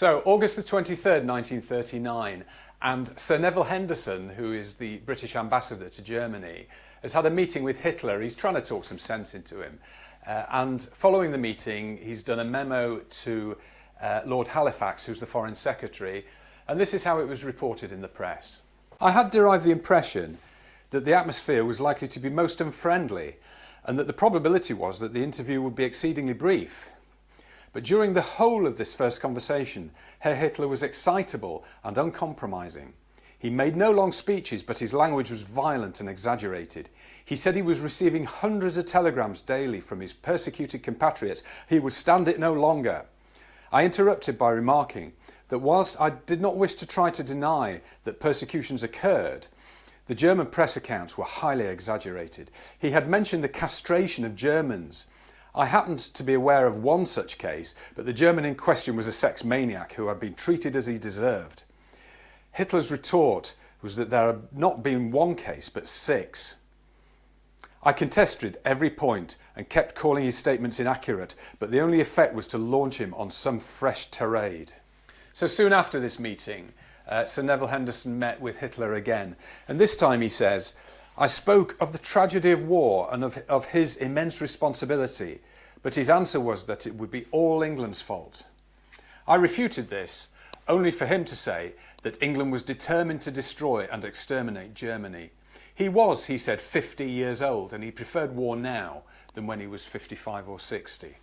So, August the 23rd, 1939, and Sir Neville Henderson, who is the British ambassador to Germany, has had a meeting with Hitler. He's trying to talk some sense into him. And following the meeting, he's done a memo to Lord Halifax, who's the Foreign Secretary, and this is how it was reported in the press. I had derived the impression that the atmosphere was likely to be most unfriendly, and that the probability was that the interview would be exceedingly brief. But during the whole of this first conversation, Herr Hitler was excitable and uncompromising. He made no long speeches, but his language was violent and exaggerated. He said he was receiving hundreds of telegrams daily from his persecuted compatriots. He would stand it no longer. I interrupted by remarking that whilst I did not wish to try to deny that persecutions occurred, the German press accounts were highly exaggerated. He had mentioned the castration of Germans. I happened to be aware of one such case, but the German in question was a sex maniac who had been treated as he deserved. Hitler's retort was that there had not been one case, but 6. I contested every point and kept calling his statements inaccurate, but the only effect was to launch him on some fresh tirade. So soon after this meeting, Sir Neville Henderson met with Hitler again, and this time he says, "I spoke of the tragedy of war and of his immense responsibility, but his answer was that it would be all England's fault." I refuted this, only for him to say that England was determined to destroy and exterminate Germany. He was, he said, 50 years old, and he preferred war now than when he was 55 or 60.